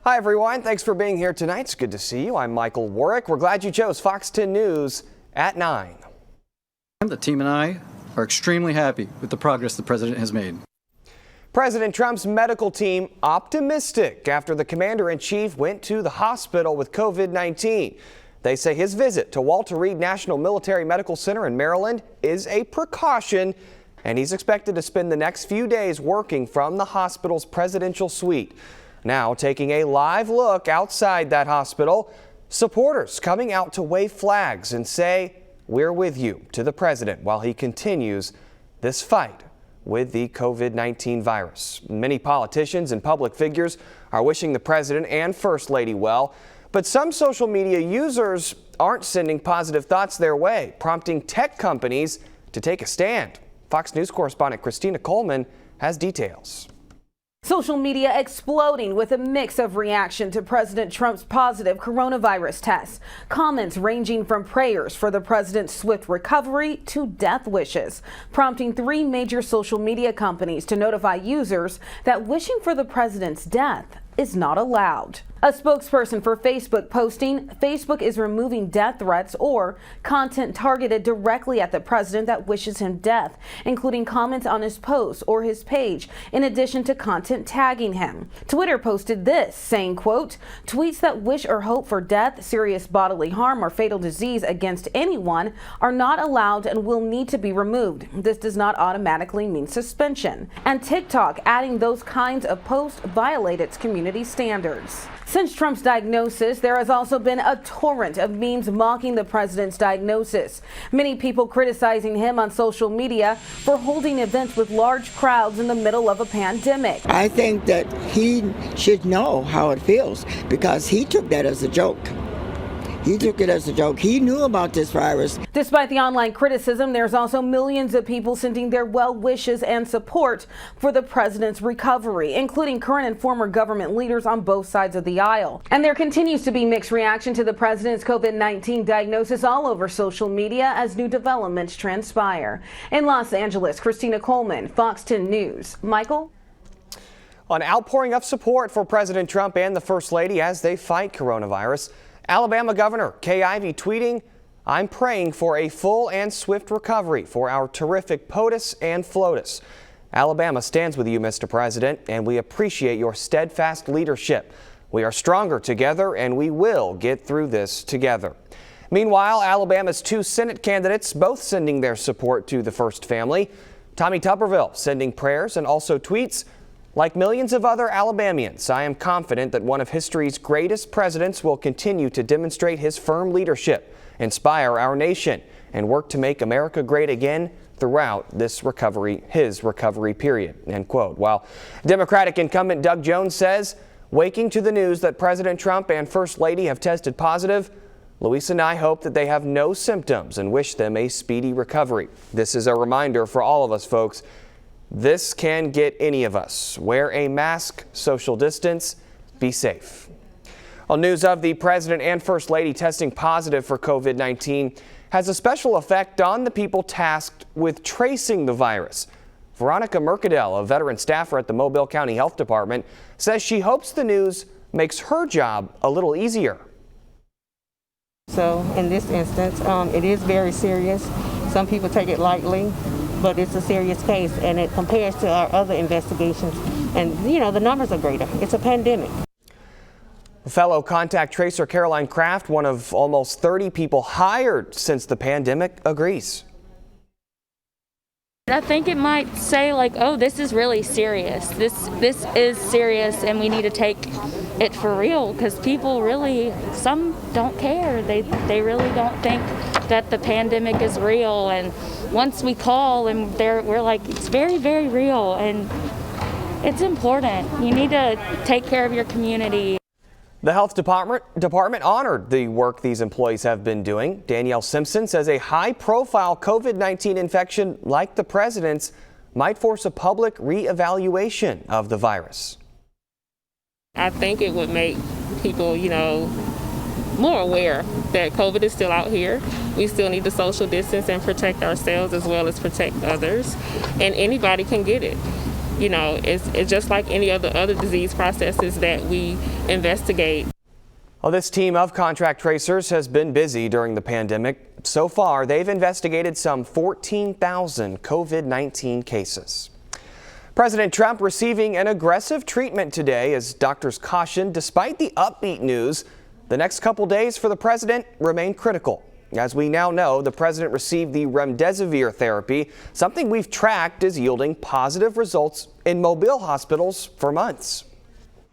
Hi everyone, thanks for being here tonight. It's good to see you. I'm Michael Warwick. We're glad you chose Fox 10 News at 9. The team and I are extremely happy with the progress the president has made. President Trump's medical team optimistic after the commander-in-chief went to the hospital with COVID-19. They say his visit to Walter Reed National Military Medical Center in Maryland is a precaution, and he's expected to spend the next few days working from the hospital's presidential suite. Now taking a live look outside that hospital, supporters coming out to wave flags and say, "We're with you," to the president while he continues this fight with the COVID-19 virus. Many politicians and public figures are wishing the president and First Lady well, but some social media users aren't sending positive thoughts their way, prompting tech companies to take a stand. Fox News correspondent Christina Coleman has details. Social media exploding with a mix of reaction to President Trump's positive coronavirus test. Comments ranging from prayers for the president's swift recovery to death wishes, prompting 3 major social media companies to notify users that wishing for the president's death is not allowed. A spokesperson for Facebook posting, Facebook is removing death threats or content targeted directly at the president that wishes him death, including comments on his post or his page, in addition to content tagging him. Twitter posted this, saying, quote, "Tweets that wish or hope for death, serious bodily harm, or fatal disease against anyone are not allowed and will need to be removed. This does not automatically mean suspension." And TikTok adding those kinds of posts violate its community standards. Since Trump's diagnosis, there has also been a torrent of memes mocking the president's diagnosis. Many people criticizing him on social media for holding events with large crowds in the middle of a pandemic. I think that he should know how it feels because he took that as a joke. He took it as a joke. He knew about this virus. Despite the online criticism, there's also millions of people sending their well wishes and support for the president's recovery, including current and former government leaders on both sides of the aisle. And there continues to be mixed reaction to the president's COVID-19 diagnosis all over social media as new developments transpire. In Los Angeles, Christina Coleman, Fox 10 News. Michael? An outpouring of support for President Trump and the First Lady as they fight coronavirus. Alabama Governor Kay Ivey tweeting, "I'm praying for a full and swift recovery for our terrific POTUS and FLOTUS. Alabama stands with you, Mr. President, and we appreciate your steadfast leadership. We are stronger together, and we will get through this together." Meanwhile, Alabama's 2 Senate candidates both sending their support to the First family. Tommy Tuberville sending prayers and also tweets, "Like millions of other Alabamians, I am confident that one of history's greatest presidents will continue to demonstrate his firm leadership, inspire our nation, and work to make America great again throughout his recovery period." End quote. While Democratic incumbent Doug Jones says, waking to the news that President Trump and First Lady have tested positive, Luis and I hope that they have no symptoms and wish them a speedy recovery. This is a reminder for all of us, folks. This can get any of us. Wear a mask, social distance, be safe. On news of the president and First Lady testing positive for COVID-19 has a special effect on the people tasked with tracing the virus. Veronica Mercadal, a veteran staffer at the Mobile County Health Department, says she hopes the news makes her job a little easier. So in this instance, it is very serious. Some people take it lightly, but it's a serious case, and it compares to our other investigations. And, the numbers are greater. It's a pandemic. Fellow contact tracer Caroline Kraft, one of almost 30 people hired since the pandemic, agrees. I think it might say oh, this is really serious. This is serious, and we need to take it for real because people really, some don't care. They really don't think that the pandemic is real. And once we call and we're like, it's very, very real, and it's important. You need to take care of your community. The health department honored the work these employees have been doing. Danielle Simpson says a high-profile COVID-19 infection like the president's might force a public reevaluation of the virus. I think it would make people, more aware that COVID is still out here. We still need to social distance and protect ourselves as well as protect others. And anybody can get it. It's just like any other disease processes that we investigate. Well, this team of contract tracers has been busy during the pandemic. So far, they've investigated some 14,000 COVID-19 cases. President Trump receiving an aggressive treatment today as doctors caution despite the upbeat news, the next couple days for the president remain critical. As we now know, the president received the remdesivir therapy, something we've tracked is yielding positive results in Mobile hospitals for months.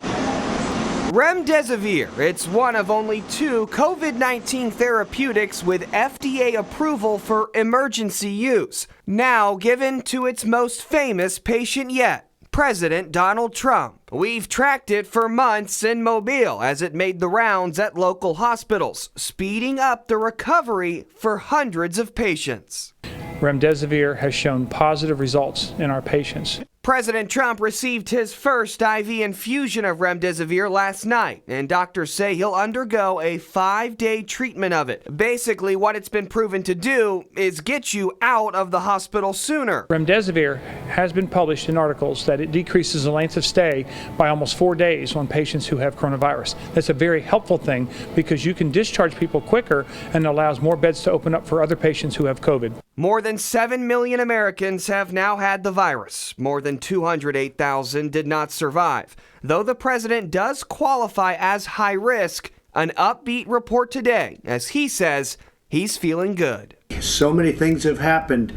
Remdesivir, it's one of only 2 COVID-19 therapeutics with FDA approval for emergency use, now given to its most famous patient yet, President Donald Trump. We've tracked it for months in Mobile as it made the rounds at local hospitals, speeding up the recovery for hundreds of patients. Remdesivir has shown positive results in our patients. President Trump received his first IV infusion of remdesivir last night, and doctors say he'll undergo a 5-day treatment of it. Basically, what it's been proven to do is get you out of the hospital sooner. Remdesivir has been published in articles that it decreases the length of stay by almost 4 days on patients who have coronavirus. That's a very helpful thing because you can discharge people quicker and allows more beds to open up for other patients who have COVID. More than 7 million Americans have now had the virus. More than 208,000 did not survive. Though the president does qualify as high risk, an upbeat report today as he says he's feeling good. So many things have happened.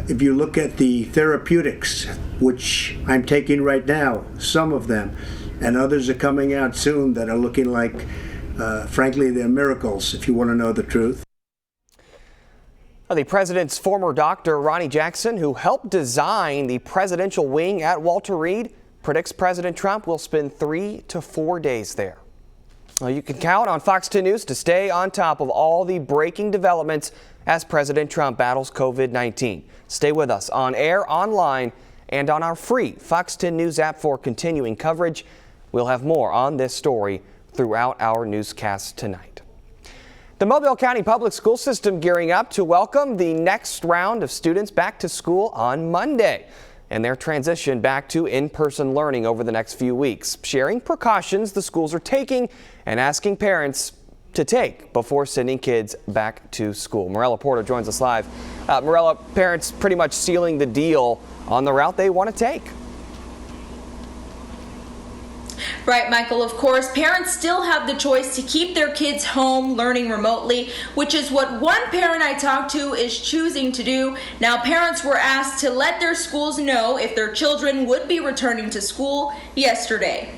If you look at the therapeutics, which I'm taking right now, some of them, and others are coming out soon that are looking like, frankly, they're miracles, if you want to know the truth. The president's former doctor, Ronnie Jackson, who helped design the presidential wing at Walter Reed, predicts President Trump will spend 3 to 4 days there. Well, you can count on Fox 10 News to stay on top of all the breaking developments as President Trump battles COVID-19. Stay with us on air, online, and on our free Fox 10 News app for continuing coverage. We'll have more on this story throughout our newscast tonight. The Mobile County Public School System gearing up to welcome the next round of students back to school on Monday and their transition back to in-person learning over the next few weeks, sharing precautions the schools are taking and asking parents to take before sending kids back to school. Morella Porter joins us live. Morella, parents pretty much sealing the deal on the route they want to take. Right, Michael. Of course, parents still have the choice to keep their kids home learning remotely, which is what one parent I talked to is choosing to do. Now, parents were asked to let their schools know if their children would be returning to school yesterday.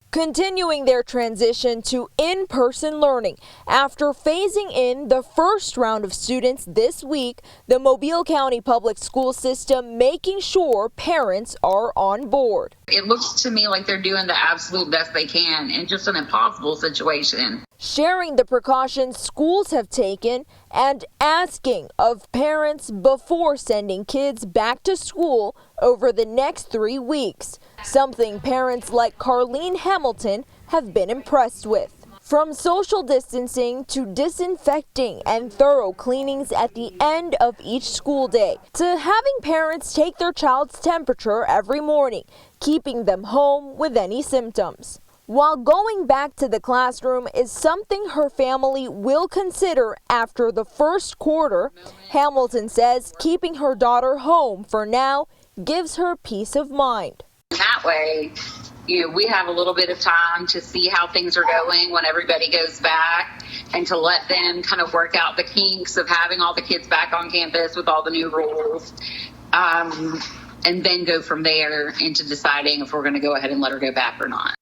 Continuing their transition to in-person learning. After phasing in the first round of students this week, the Mobile County Public School System making sure parents are on board. It looks to me like they're doing the absolute best they can in just an impossible situation. Sharing the precautions schools have taken and asking of parents before sending kids back to school over the next 3 weeks, something parents like Carlene Hamilton have been impressed with. From social distancing to disinfecting and thorough cleanings at the end of each school day, to having parents take their child's temperature every morning, keeping them home with any symptoms. While going back to the classroom is something her family will consider after the first quarter, Hamilton says keeping her daughter home for now gives her peace of mind. That way, we have a little bit of time to see how things are going when everybody goes back and to let them kind of work out the kinks of having all the kids back on campus with all the new rules. And then go from there into deciding if we're going to go ahead and let her go back or not.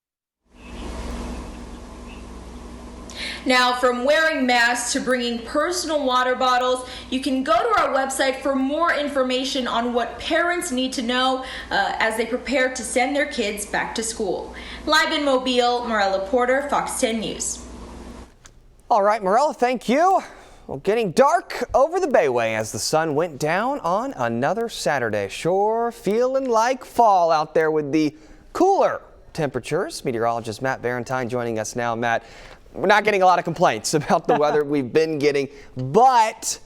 Now, from wearing masks to bringing personal water bottles, you can go to our website for more information on what parents need to know as they prepare to send their kids back to school. Live in Mobile, Morella Porter, Fox 10 News. All right, Morella, thank you. Well, getting dark over the Bayway as the sun went down on another Saturday. Sure feeling like fall out there with the cooler temperatures. Meteorologist Matt Valentine joining us now. Matt, we're not getting a lot of complaints about the weather we've been getting, but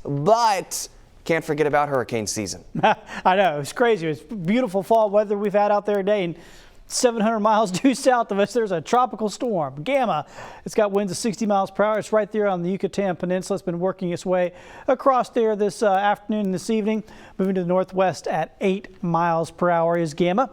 Can't forget about hurricane season. I know, it's crazy. It's beautiful fall weather we've had out there today, and 700 miles due south of us, there's a tropical storm, Gamma. It's got winds of 60 miles per hour. It's right there on the Yucatan Peninsula. It's been working its way across there this afternoon and this evening, moving to the northwest at 8 miles per hour is Gamma.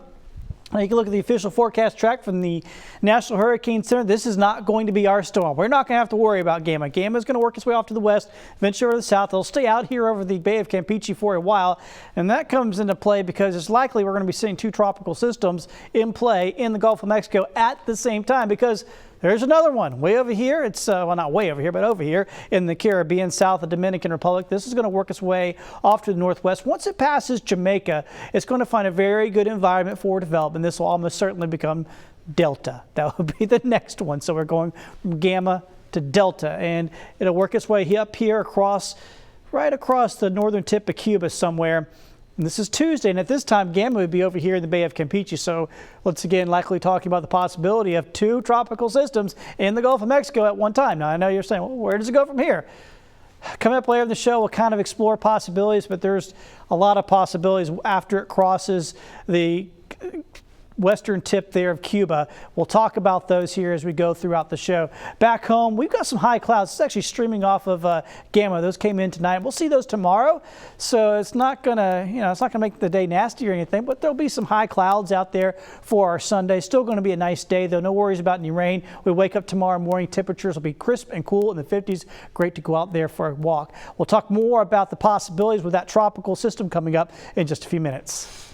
Now you can look at the official forecast track from the National Hurricane Center. This is not going to be our storm. We're not going to have to worry about Gamma. Gamma is going to work its way off to the west, eventually over to the south. It'll stay out here over the Bay of Campeche for a while, and that comes into play because it's likely we're going to be seeing two tropical systems in play in the Gulf of Mexico at the same time, because there's another one way over here. It's well, not way over here, but over here in the Caribbean, south of Dominican Republic. This is going to work its way off to the northwest. Once it passes Jamaica, it's going to find a very good environment for development. This will almost certainly become Delta. That will be the next one. So we're going from Gamma to Delta, and it'll work its way up here across, right across the northern tip of Cuba somewhere. And this is Tuesday, and at this time, Gamma would be over here in the Bay of Campeche. So once again, likely talking about the possibility of two tropical systems in the Gulf of Mexico at one time. Now, I know you're saying, well, where does it go from here? Coming up later in the show, we'll kind of explore possibilities, but there's a lot of possibilities after it crosses the western tip there of Cuba. We'll talk about those here as we go throughout the show. Back home, we've got some high clouds. It's actually streaming off of Gamma. Those came in tonight. We'll see those tomorrow. So it's not gonna, it's not gonna make the day nasty or anything, but there'll be some high clouds out there for our Sunday. Still gonna be a nice day though. No worries about any rain. We wake up tomorrow morning, temperatures will be crisp and cool in the 50s. Great to go out there for a walk. We'll talk more about the possibilities with that tropical system coming up in just a few minutes.